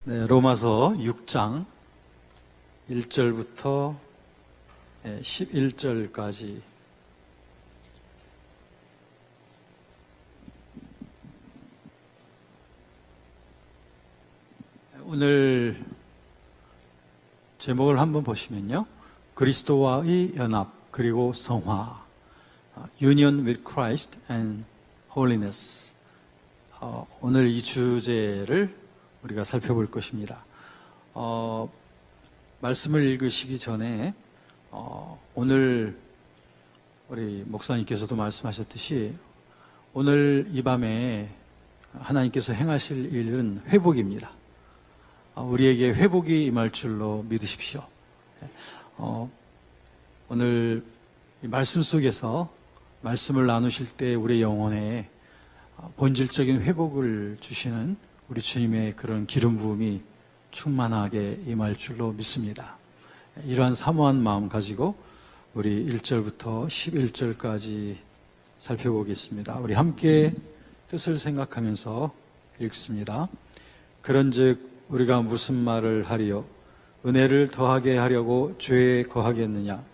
네, 로마서 6장 1절부터 11절까지 오늘 제목을 한번 보시면요. 그리스도와의 연합 그리고 성화 Union with Christ and Holiness. 오늘 이 주제를 우리가 살펴볼 것입니다. 말씀을 읽으시기 전에 오늘 우리 목사님께서도 말씀하셨듯이 오늘 이 밤에 하나님께서 행하실 일은 회복입니다. 우리에게 회복이 임할 줄로 믿으십시오. 오늘 이 말씀 속에서 말씀을 나누실 때 우리의 영혼에 본질적인 회복을 주시는 우리 주님의 그런 기름 부음이 충만하게 임할 줄로 믿습니다. 이러한 사모한 마음 가지고 우리 1절부터 11절까지 살펴보겠습니다. 우리 함께 뜻을 생각하면서 읽습니다. 그런즉 우리가 무슨 말을 하리요? 은혜를 더하게 하려고 죄에 거하겠느냐?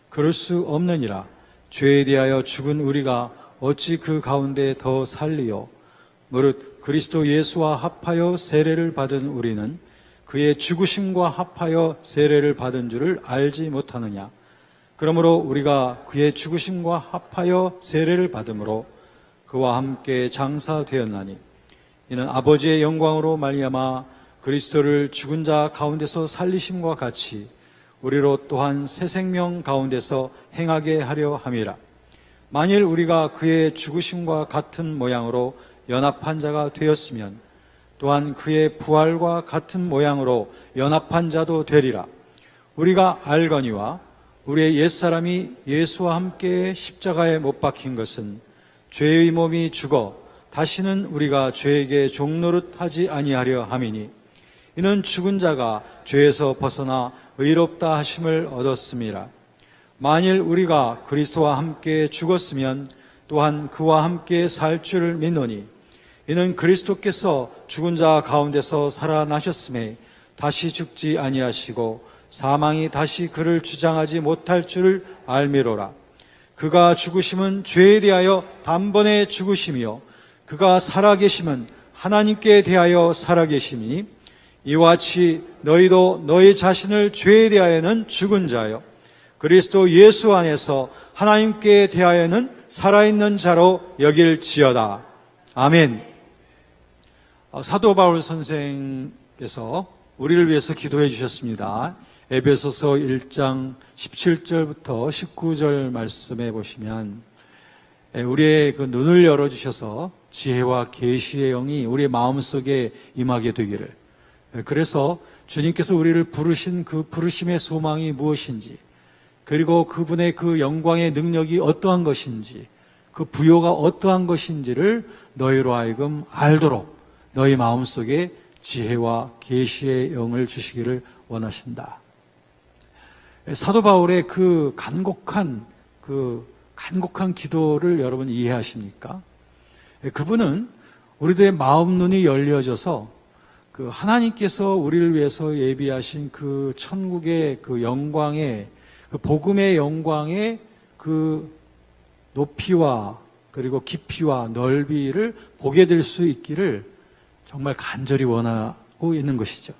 그럴 수 없느니라. 죄에 대하여 죽은 우리가 어찌 그 가운데 더 살리요? 무릇 그리스도 예수와 합하여 세례를 받은 우리는 그의 죽으심과 합하여 세례를 받은 줄을 알지 못하느냐? 그러므로 우리가 그의 죽으심과 합하여 세례를 받음으로 그와 함께 장사되었나니 이는 아버지의 영광으로 말미암아 그리스도를 죽은 자 가운데서 살리심과 같이 우리로 또한 새 생명 가운데서 행하게 하려 함이라. 만일 우리가 그의 죽으심과 같은 모양으로 연합한 자가 되었으면 또한 그의 부활과 같은 모양으로 연합한 자도 되리라. 우리가 알거니와 우리의 옛사람이 예수와 함께 십자가에 못 박힌 것은 죄의 몸이 죽어 다시는 우리가 죄에게 종노릇하지 아니하려 함이니 이는 죽은 자가 죄에서 벗어나 의롭다 하심을 얻었음이라. 만일 우리가 그리스도와 함께 죽었으면 또한 그와 함께 살 줄 믿노니 이는 그리스도께서 죽은 자 가운데서 살아나셨음에 다시 죽지 아니하시고 사망이 다시 그를 주장하지 못할 줄을 알미로라. 그가 죽으심은 죄에 대하여 단번에 죽으심이요 그가 살아계심은 하나님께 대하여 살아계심이니 이와 같이 너희도 너희 자신을 죄에 대하여는 죽은 자요 그리스도 예수 안에서 하나님께 대하여는 살아있는 자로 여길지어다. 아멘. 사도 바울 선생께서 우리를 위해서 기도해 주셨습니다. 에베소서 1장 17절부터 19절 말씀해 보시면 우리의 그 눈을 열어주셔서 지혜와 계시의 영이 우리의 마음속에 임하게 되기를, 그래서 주님께서 우리를 부르신 그 부르심의 소망이 무엇인지, 그리고 그분의 그 영광의 능력이 어떠한 것인지, 그 부요가 어떠한 것인지를 너희로 하여금 알도록 너희 마음속에 지혜와 계시의 영을 주시기를 원하신다. 사도 바울의 그 간곡한 기도를 여러분 이해하십니까? 그분은 우리들의 마음 눈이 열려져서 그 하나님께서 우리를 위해서 예비하신 그 천국의 그 영광의, 그 복음의 영광의 그 높이와 그리고 깊이와 넓이를 보게 될 수 있기를 정말 간절히 원하고 있는 것이죠.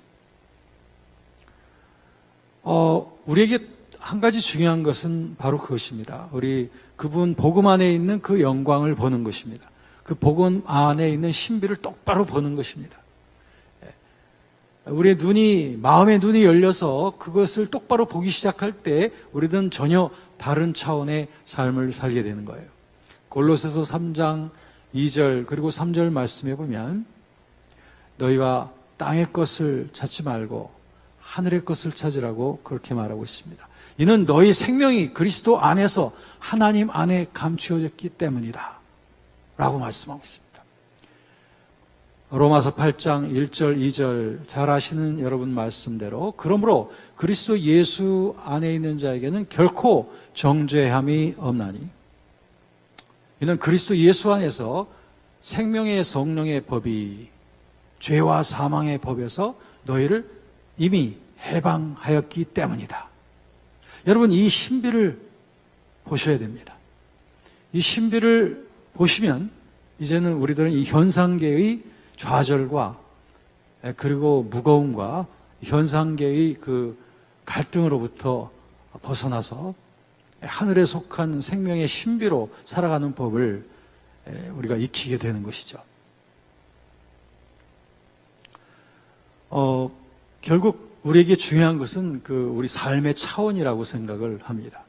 우리에게 한 가지 중요한 것은 바로 그것입니다. 우리 그분 복음 안에 있는 그 영광을 보는 것입니다. 그 복음 안에 있는 신비를 똑바로 보는 것입니다. 우리의 눈이, 마음의 눈이 열려서 그것을 똑바로 보기 시작할 때 우리는 전혀 다른 차원의 삶을 살게 되는 거예요. 골로새서 3장 2절 그리고 3절 말씀해 보면 너희가 땅의 것을 찾지 말고 하늘의 것을 찾으라고 그렇게 말하고 있습니다. 이는 너희 생명이 그리스도 안에서 하나님 안에 감추어졌기 때문이다 라고 말씀하고 있습니다. 로마서 8장 1절 2절 잘 아시는 여러분 말씀대로 그러므로 그리스도 예수 안에 있는 자에게는 결코 정죄함이 없나니 이는 그리스도 예수 안에서 생명의 성령의 법이 죄와 사망의 법에서 너희를 이미 해방하였기 때문이다. 여러분, 이 신비를 보셔야 됩니다. 이 신비를 보시면 이제는 우리들은 이 현상계의 좌절과 그리고 무거움과 현상계의 그 갈등으로부터 벗어나서 하늘에 속한 생명의 신비로 살아가는 법을 우리가 익히게 되는 것이죠. 결국 우리에게 중요한 것은 우리 삶의 차원이라고 생각을 합니다.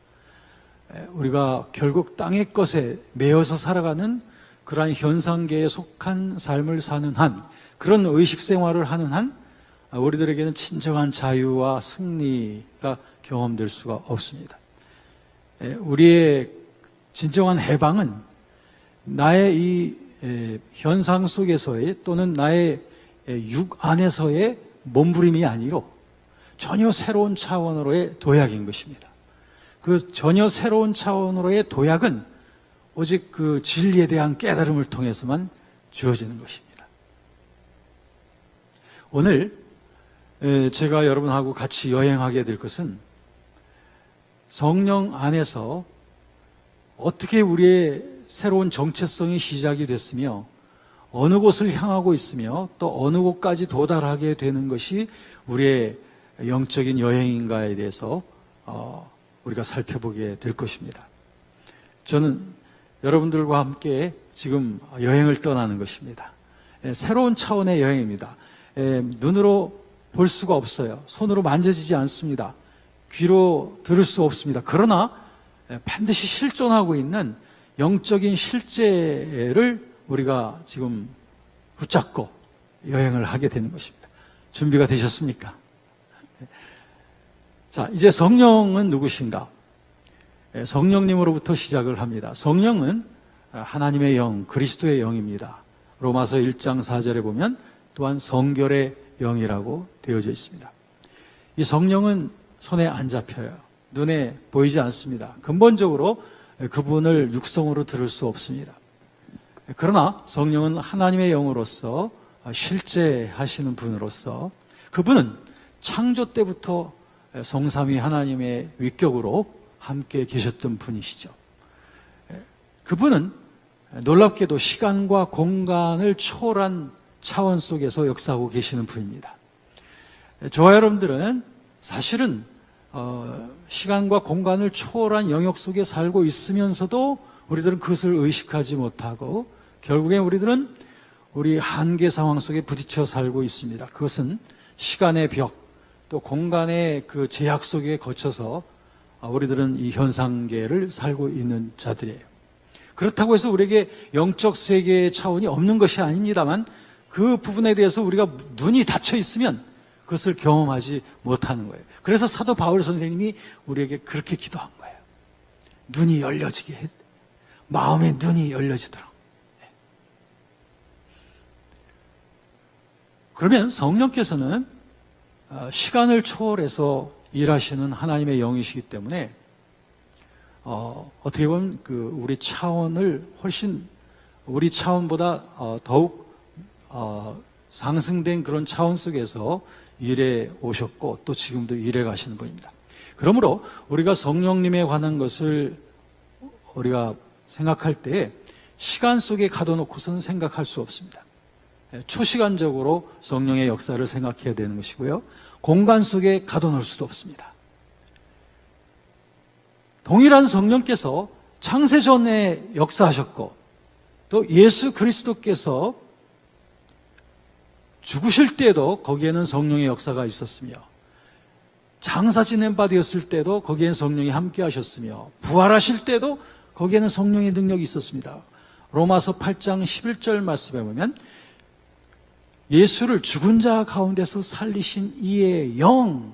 우리가 결국 땅의 것에 매여서 살아가는 그러한 현상계에 속한 삶을 사는 한, 그런 의식 생활을 하는 한 우리들에게는 진정한 자유와 승리가 경험될 수가 없습니다. 우리의 진정한 해방은 나의 이 현상 속에서의 또는 나의 육 안에서의 몸부림이 아니로 전혀 새로운 차원으로의 도약인 것입니다. 그 전혀 새로운 차원으로의 도약은 오직 그 진리에 대한 깨달음을 통해서만 주어지는 것입니다. 오늘 제가 여러분하고 같이 여행하게 될 것은 성령 안에서 어떻게 우리의 새로운 정체성이 시작이 됐으며 어느 곳을 향하고 있으며 또 어느 곳까지 도달하게 되는 것이 우리의 영적인 여행인가에 대해서 우리가 살펴보게 될 것입니다. 저는 여러분들과 함께 지금 여행을 떠나는 것입니다. 새로운 차원의 여행입니다. 눈으로 볼 수가 없어요. 손으로 만져지지 않습니다. 귀로 들을 수 없습니다. 그러나 반드시 실존하고 있는 영적인 실제를 우리가 지금 붙잡고 여행을 하게 되는 것입니다. 준비가 되셨습니까? 자, 이제 성령은 누구신가? 성령님으로부터 시작을 합니다. 성령은 하나님의 영, 그리스도의 영입니다. 로마서 1장 4절에 보면 또한 성결의 영이라고 되어져 있습니다. 이 성령은 손에 안 잡혀요. 눈에 보이지 않습니다. 근본적으로 그분을 육성으로 들을 수 없습니다. 그러나 성령은 하나님의 영으로서 실제하시는 분으로서 그분은 창조 때부터 성삼위 하나님의 위격으로 함께 계셨던 분이시죠. 그분은 놀랍게도 시간과 공간을 초월한 차원 속에서 역사하고 계시는 분입니다. 저와 여러분들은 사실은 시간과 공간을 초월한 영역 속에 살고 있으면서도 우리들은 그것을 의식하지 못하고 결국에 우리들은 우리 한계 상황 속에 부딪혀 살고 있습니다. 그것은 시간의 벽, 또 공간의 그 제약 속에 거쳐서 우리들은 이 현상계를 살고 있는 자들이에요. 그렇다고 해서 우리에게 영적 세계의 차원이 없는 것이 아닙니다만 그 부분에 대해서 우리가 눈이 닫혀 있으면 그것을 경험하지 못하는 거예요. 그래서 사도 바울 선생님이 우리에게 그렇게 기도한 거예요. 눈이 열려지게 해. 마음의 눈이 열려지도록. 그러면 성령께서는 시간을 초월해서 일하시는 하나님의 영이시기 때문에 어떻게 보면 우리 차원을 훨씬 우리 차원보다 더욱 상승된 그런 차원 속에서 일해 오셨고 또 지금도 일해 가시는 분입니다. 그러므로 우리가 성령님에 관한 것을 우리가 생각할 때 시간 속에 가둬놓고서는 생각할 수 없습니다. 초시간적으로 성령의 역사를 생각해야 되는 것이고요. 공간 속에 가둬놓을 수도 없습니다. 동일한 성령께서 창세전에 역사하셨고 또 예수 그리스도께서 죽으실 때도 거기에는 성령의 역사가 있었으며 장사 지낸 바 되었을 때도 거기에는 성령이 함께 하셨으며 부활하실 때도 거기에는 성령의 능력이 있었습니다. 로마서 8장 11절 말씀에 보면 예수를 죽은 자 가운데서 살리신 이의 영,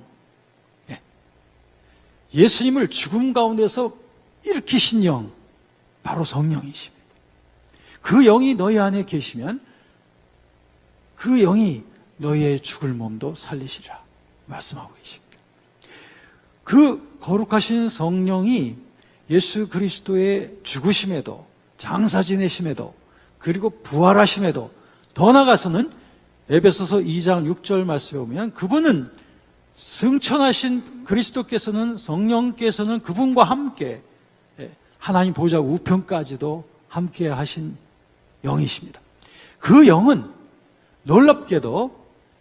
예수님을 죽음 가운데서 일으키신 영, 바로 성령이십니다. 그 영이 너희 안에 계시면 그 영이 너희의 죽을 몸도 살리시리라 말씀하고 계십니다. 그 거룩하신 성령이 예수 그리스도의 죽으심에도 장사 지내심에도 그리고 부활하심에도 더 나아가서는 에베소서 2장 6절 말씀에 보면 그분은 승천하신 그리스도께서는 성령께서는 그분과 함께 하나님 보좌 우편까지도 함께 하신 영이십니다. 그 영은 놀랍게도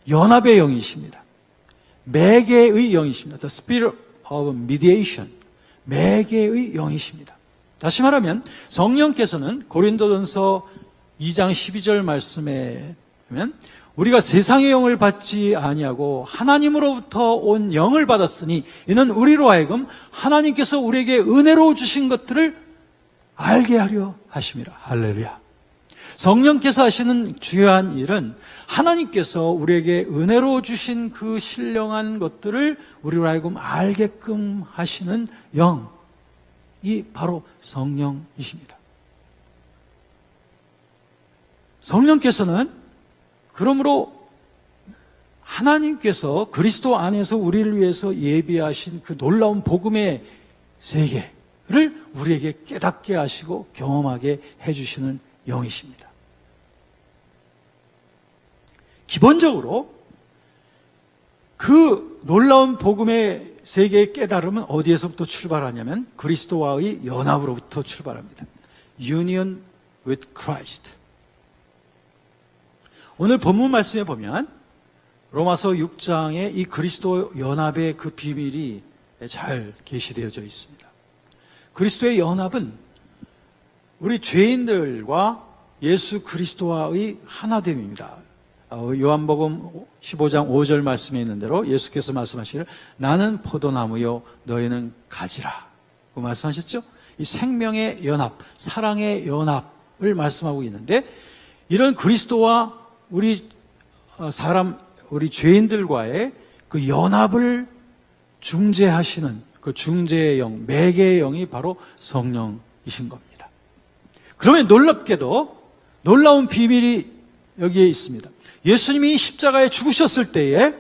연합의 영이십니다. 매개의 영이십니다. The Spirit of Mediation. 매개의 영이십니다. 다시 말하면 성령께서는 고린도전서 2장 12절 말씀에 보면 우리가 세상의 영을 받지 아니하고 하나님으로부터 온 영을 받았으니 이는 우리로 하여금 하나님께서 우리에게 은혜로 주신 것들을 알게 하려 하심이라. 할렐루야. 성령께서 하시는 중요한 일은 하나님께서 우리에게 은혜로 주신 그 신령한 것들을 우리로 하여금 알게끔 하시는 영이 바로 성령이십니다. 성령께서는 그러므로 하나님께서 그리스도 안에서 우리를 위해서 예비하신 그 놀라운 복음의 세계를 우리에게 깨닫게 하시고 경험하게 해주시는 영이십니다. 기본적으로 그 놀라운 복음의 세계의 깨달음은 어디에서부터 출발하냐면 그리스도와의 연합으로부터 출발합니다. Union with Christ. 오늘 본문 말씀에 보면 로마서 6장에 이 그리스도 연합의 그 비밀이 잘 계시되어져 있습니다. 그리스도의 연합은 우리 죄인들과 예수 그리스도와의 하나됨입니다. 요한복음 15장 5절 말씀에 있는 대로 예수께서 말씀하시기를 나는 포도나무요 너희는 가지라 그 말씀하셨죠? 이 생명의 연합, 사랑의 연합을 말씀하고 있는데 이런 그리스도와 우리 우리 죄인들과의 그 연합을 중재하시는 그 중재의 영, 매개의 영이 바로 성령이신 겁니다. 그러면 놀랍게도 놀라운 비밀이 여기에 있습니다. 예수님이 십자가에 죽으셨을 때에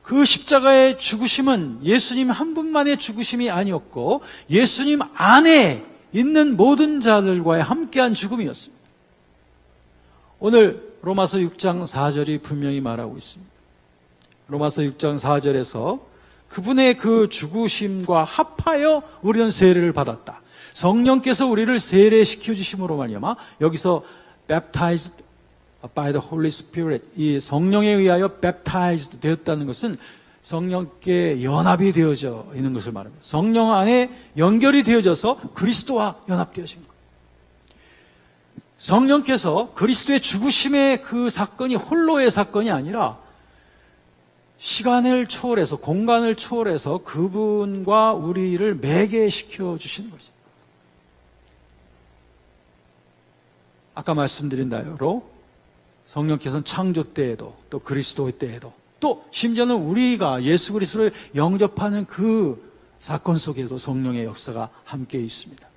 그 십자가의 죽으심은 예수님 한 분만의 죽으심이 아니었고 예수님 안에 있는 모든 자들과의 함께한 죽음이었습니다. 오늘 로마서 6장 4절이 분명히 말하고 있습니다. 로마서 6장 4절에서 그분의 그 죽으심과 합하여 우리는 세례를 받았다. 성령께서 우리를 세례시켜 주심으로 말미암아 여기서 baptized by the Holy Spirit 이 성령에 의하여 baptized 되었다는 것은 성령께 연합이 되어져 있는 것을 말합니다. 성령 안에 연결이 되어져서 그리스도와 연합되어진 것. 성령께서 그리스도의 죽으심의 그 사건이 홀로의 사건이 아니라 시간을 초월해서 공간을 초월해서 그분과 우리를 매개시켜 주시는 거죠. 아까 말씀드린 대로 성령께서는 창조 때에도 또 그리스도의 때에도 또 심지어는 우리가 예수 그리스도를 영접하는 그 사건 속에도 성령의 역사가 함께 있습니다.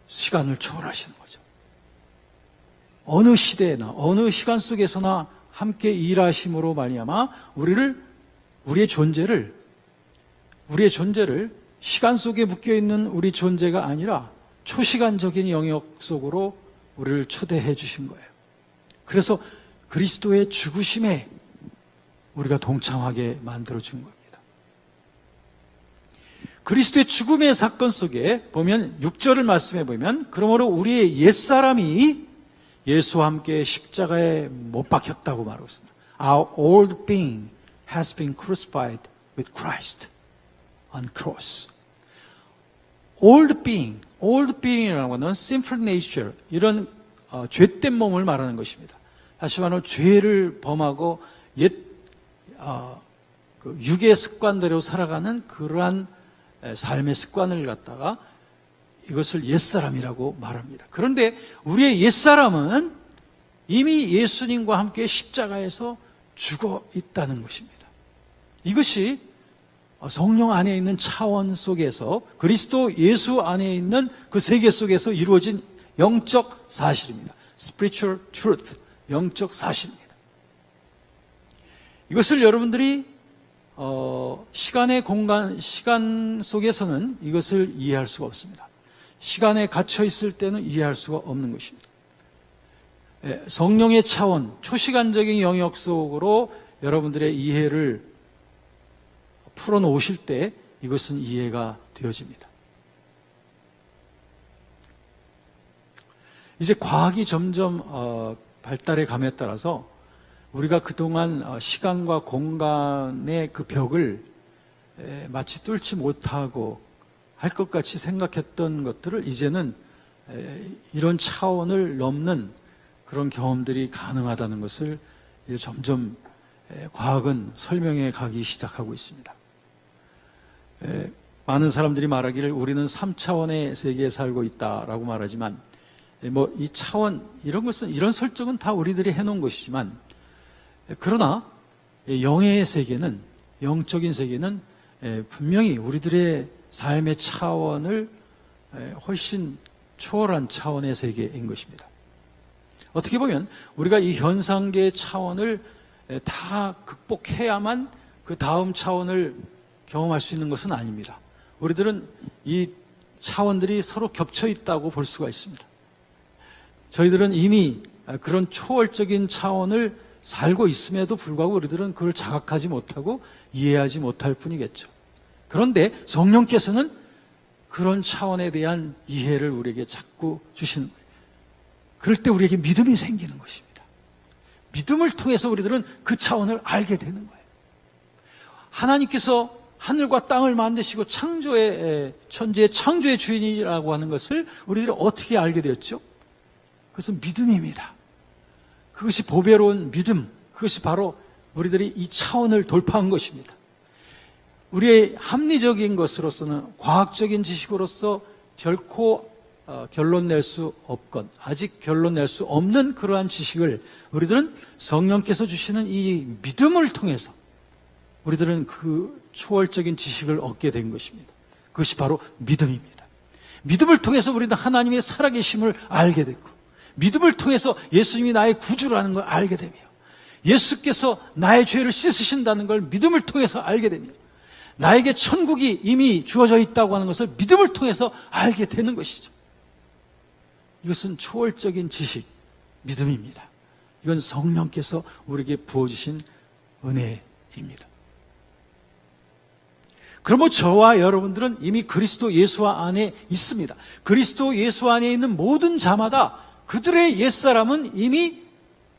시간을 초월하시는 거죠. 어느 시대나 어느 시간 속에서나 함께 일하심으로 말미암아 우리의 존재를 시간 속에 묶여 있는 우리 존재가 아니라 초시간적인 영역 속으로 우리를 초대해 주신 거예요. 그래서 그리스도의 죽으심에 우리가 동참하게 만들어 준 겁니다. 그리스도의 죽음의 사건 속에 보면 6절을 말씀해 보면 그러므로 우리의 옛사람이 예수와 함께 십자가에 못 박혔다고 말하고 있습니다. Our old being has been crucified with Christ on cross. Old being이라는 것은 sinful nature, 이런 죄된 몸을 말하는 것입니다. 다시 말하면 죄를 범하고 그 육의 습관대로 살아가는 그러한 삶의 습관을 갖다가 이것을 옛사람이라고 말합니다. 그런데 우리의 옛사람은 이미 예수님과 함께 십자가에서 죽어 있다는 것입니다. 이것이 성령 안에 있는 차원 속에서 그리스도 예수 안에 있는 그 세계 속에서 이루어진 영적 사실입니다. Spiritual truth, 영적 사실입니다. 이것을 여러분들이 시간 속에서는 이것을 이해할 수가 없습니다. 시간에 갇혀 있을 때는 이해할 수가 없는 것입니다. 성령의 차원, 초시간적인 영역 속으로 여러분들의 이해를 풀어놓으실 때 이것은 이해가 되어집니다. 이제 과학이 점점 발달해 감에 따라서 우리가 그동안 시간과 공간의 그 벽을 마치 뚫지 못하고 할 것 같이 생각했던 것들을 이제는 이런 차원을 넘는 그런 경험들이 가능하다는 것을 이제 점점 과학은 설명해 가기 시작하고 있습니다. 많은 사람들이 말하기를 우리는 3차원의 세계에 살고 있다라고 말하지만 이 차원 이런 것은 이런 설정은 다 우리들이 해놓은 것이지만 그러나 영의 세계는 영적인 세계는 분명히 우리들의 삶의 차원을 훨씬 초월한 차원의 세계인 것입니다. 어떻게 보면 우리가 이 현상계의 차원을 다 극복해야만 그 다음 차원을 경험할 수 있는 것은 아닙니다. 우리들은 이 차원들이 서로 겹쳐 있다고 볼 수가 있습니다. 저희들은 이미 그런 초월적인 차원을 살고 있음에도 불구하고 우리들은 그걸 자각하지 못하고 이해하지 못할 뿐이겠죠. 그런데 성령께서는 그런 차원에 대한 이해를 우리에게 자꾸 주시는 거예요. 그럴 때 우리에게 믿음이 생기는 것입니다. 믿음을 통해서 우리들은 그 차원을 알게 되는 거예요. 하나님께서 하늘과 땅을 만드시고 천지의 창조의 주인이라고 하는 것을 우리들이 어떻게 알게 되었죠? 그것은 믿음입니다. 그것이 보배로운 믿음, 그것이 바로 우리들이 이 차원을 돌파한 것입니다. 우리의 합리적인 것으로서는 과학적인 지식으로서 결코 결론 낼 수 없건 아직 결론 낼 수 없는 그러한 지식을 우리들은 성령께서 주시는 이 믿음을 통해서 우리들은 그 초월적인 지식을 얻게 된 것입니다. 그것이 바로 믿음입니다. 믿음을 통해서 우리는 하나님의 살아계심을 알게 됐고 믿음을 통해서 예수님이 나의 구주라는 걸 알게 되며 예수께서 나의 죄를 씻으신다는 걸 믿음을 통해서 알게 되며 나에게 천국이 이미 주어져 있다고 하는 것을 믿음을 통해서 알게 되는 것이죠. 이것은 초월적인 지식, 믿음입니다. 이건 성령께서 우리에게 부어주신 은혜입니다. 그러므로 저와 여러분들은 이미 그리스도 예수 안에 있습니다. 그리스도 예수 안에 있는 모든 자마다 그들의 옛사람은 이미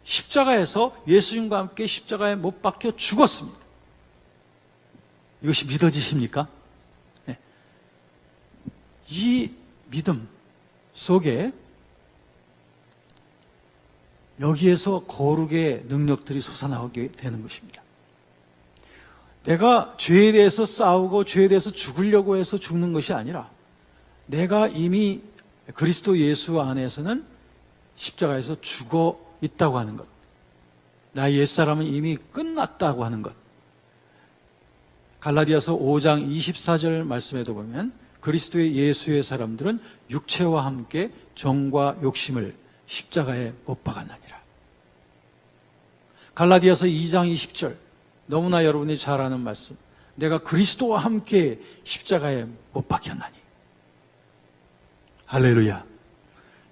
십자가에서 예수님과 함께 십자가에 못 박혀 죽었습니다. 이것이 믿어지십니까? 네. 이 믿음 속에 여기에서 거룩의 능력들이 솟아나오게 되는 것입니다. 내가 죄에 대해서 싸우고 죄에 대해서 죽으려고 해서 죽는 것이 아니라 내가 이미 그리스도 예수 안에서는 십자가에서 죽어 있다고 하는 것, 나의 옛사람은 이미 끝났다고 하는 것. 갈라디아서 5장 24절 말씀에도 보면 그리스도의 예수의 사람들은 육체와 함께 정과 욕심을 십자가에 못 박았느니라. 갈라디아서 2장 20절 너무나 여러분이 잘 아는 말씀, 내가 그리스도와 함께 십자가에 못 박혔나니. 할렐루야.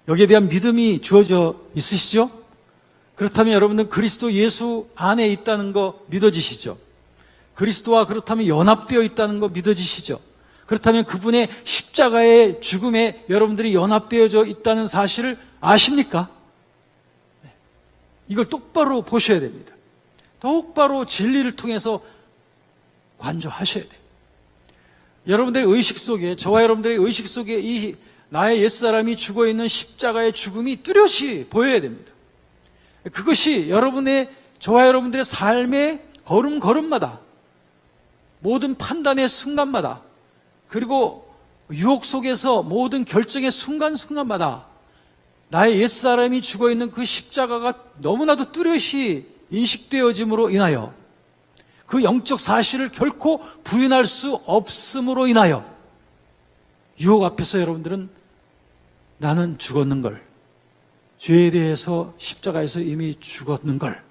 여기에 대한 믿음이 주어져 있으시죠? 그렇다면 여러분들 그리스도 예수 안에 있다는 거 믿어지시죠? 그리스도와 그렇다면 연합되어 있다는 거 믿어지시죠? 그렇다면 그분의 십자가의 죽음에 여러분들이 연합되어져 있다는 사실을 아십니까? 네. 이걸 똑바로 보셔야 됩니다. 똑바로 진리를 통해서 관조하셔야 돼요. 여러분들의 의식 속에, 저와 여러분들의 의식 속에 이 나의 옛사람이 죽어있는 십자가의 죽음이 뚜렷이 보여야 됩니다. 그것이 저와 여러분들의 삶의 걸음걸음마다, 모든 판단의 순간마다, 그리고 유혹 속에서 모든 결정의 순간순간마다 나의 옛사람이 죽어있는 그 십자가가 너무나도 뚜렷이 인식되어짐으로 인하여 그 영적 사실을 결코 부인할 수 없음으로 인하여 유혹 앞에서 여러분들은 나는 죽었는 걸, 죄에 대해서 십자가에서 이미 죽었는 걸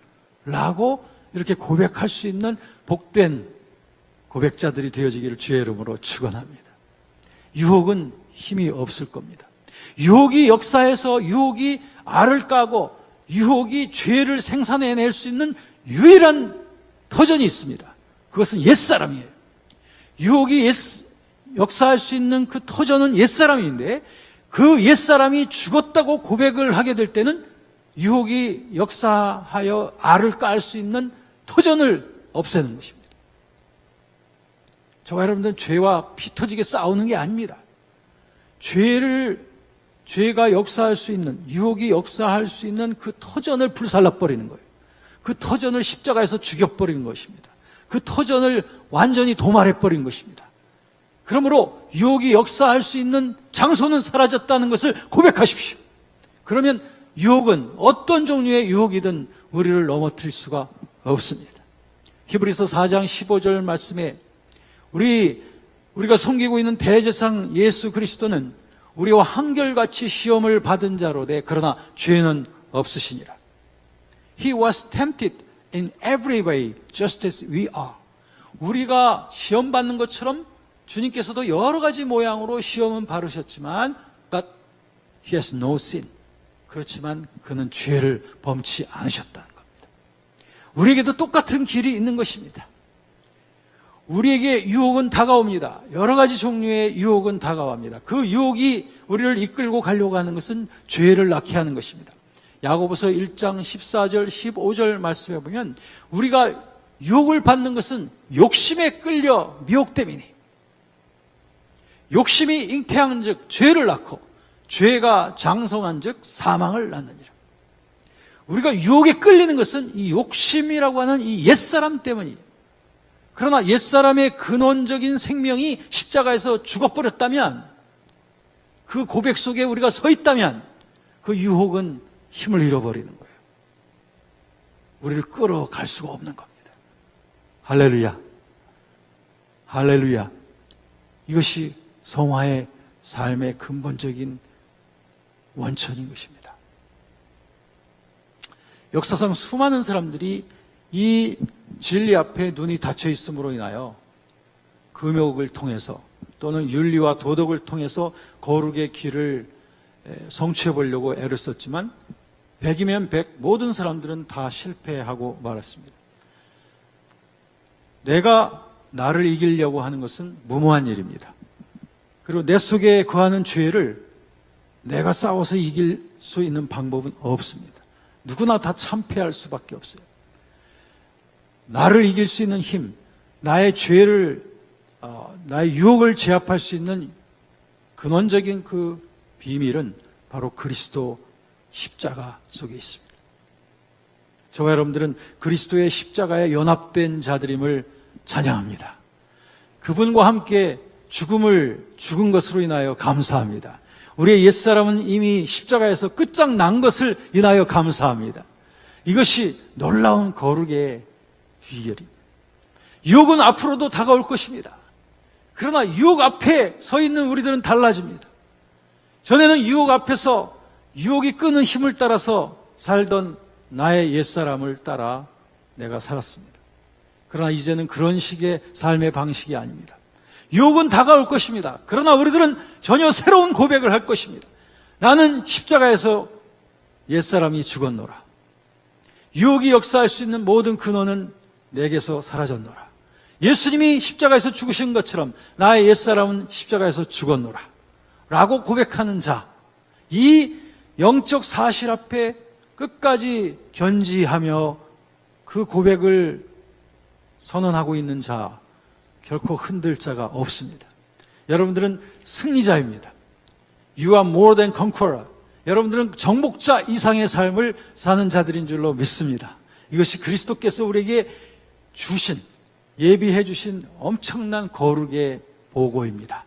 라고 이렇게 고백할 수 있는 복된 고백자들이 되어지기를 주의 이름으로 축원합니다. 유혹은 힘이 없을 겁니다. 유혹이 역사에서 유혹이 알을 까고 유혹이 죄를 생산해낼 수 있는 유일한 터전이 있습니다. 그것은 옛사람이에요. 유혹이 역사할 수 있는 그 터전은 옛사람인데, 그 옛사람이 죽었다고 고백을 하게 될 때는 유혹이 역사하여 알을 깔 수 있는 터전을 없애는 것입니다. 저와 여러분들은 죄와 피 터지게 싸우는 게 아닙니다. 죄가 역사할 수 있는, 유혹이 역사할 수 있는 그 터전을 불살라버리는 거예요. 그 터전을 십자가에서 죽여버리는 것입니다. 그 터전을 완전히 도말해버린 것입니다. 그러므로 유혹이 역사할 수 있는 장소는 사라졌다는 것을 고백하십시오. 그러면 유혹은 어떤 종류의 유혹이든 우리를 넘어뜨릴 수가 없습니다. 히브리서 4장 15절 말씀에 우리가 섬기고 있는 대제사장 예수 그리스도는 우리와 한결같이 시험을 받은 자로되 그러나 죄는 없으시니라. He was tempted in every way just as we are. 우리가 시험 받는 것처럼 주님께서도 여러 가지 모양으로 시험은 받으셨지만 but he has no sin. 그렇지만 그는 죄를 범치 않으셨다는 겁니다. 우리에게도 똑같은 길이 있는 것입니다. 우리에게 유혹은 다가옵니다. 여러 가지 종류의 유혹은 다가옵니다. 그 유혹이 우리를 이끌고 가려고 하는 것은 죄를 낳게 하는 것입니다. 야고보서 1장 14절 15절 말씀해 보면 우리가 유혹을 받는 것은 욕심에 끌려 미혹됨이니 욕심이 잉태한 즉 죄를 낳고 죄가 장성한 즉 사망을 낳느니라. 우리가 유혹에 끌리는 것은 이 욕심이라고 하는 이 옛사람 때문이에요. 그러나 옛사람의 근원적인 생명이 십자가에서 죽어버렸다면, 그 고백 속에 우리가 서 있다면 그 유혹은 힘을 잃어버리는 거예요. 우리를 끌어갈 수가 없는 겁니다. 할렐루야. 할렐루야. 이것이 성화의 삶의 근본적인 원천인 것입니다. 역사상 수많은 사람들이 이 진리 앞에 눈이 닫혀 있음으로 인하여 금욕을 통해서 또는 윤리와 도덕을 통해서 거룩의 길을 성취해 보려고 애를 썼지만 100이면 100 모든 사람들은 다 실패하고 말았습니다. 내가 나를 이기려고 하는 것은 무모한 일입니다. 그리고 내 속에 거하는 죄를 내가 싸워서 이길 수 있는 방법은 없습니다. 누구나 다 참패할 수밖에 없어요. 나를 이길 수 있는 힘, 나의 죄를, 나의 유혹을 제압할 수 있는 근원적인 그 비밀은 바로 그리스도 십자가 속에 있습니다. 저와 여러분들은 그리스도의 십자가에 연합된 자들임을 찬양합니다. 그분과 함께 죽은 것으로 인하여 감사합니다. 우리의 옛사람은 이미 십자가에서 끝장난 것을 인하여 감사합니다. 이것이 놀라운 거룩의 비결입니다. 유혹은 앞으로도 다가올 것입니다. 그러나 유혹 앞에 서 있는 우리들은 달라집니다. 전에는 유혹 앞에서 유혹이 끄는 힘을 따라서 살던 나의 옛사람을 따라 내가 살았습니다. 그러나 이제는 그런 식의 삶의 방식이 아닙니다. 유혹은 다가올 것입니다. 그러나 우리들은 전혀 새로운 고백을 할 것입니다. 나는 십자가에서 옛사람이 죽었노라. 유혹이 역사할 수 있는 모든 근원은 내게서 사라졌노라. 예수님이 십자가에서 죽으신 것처럼 나의 옛사람은 십자가에서 죽었노라 라고 고백하는 자, 이 영적 사실 앞에 끝까지 견지하며 그 고백을 선언하고 있는 자, 결코 흔들 자가 없습니다. 여러분들은 승리자입니다. You are more than conqueror. 여러분들은 정복자 이상의 삶을 사는 자들인 줄로 믿습니다. 이것이 그리스도께서 우리에게 예비해 주신 엄청난 거룩의 보고입니다.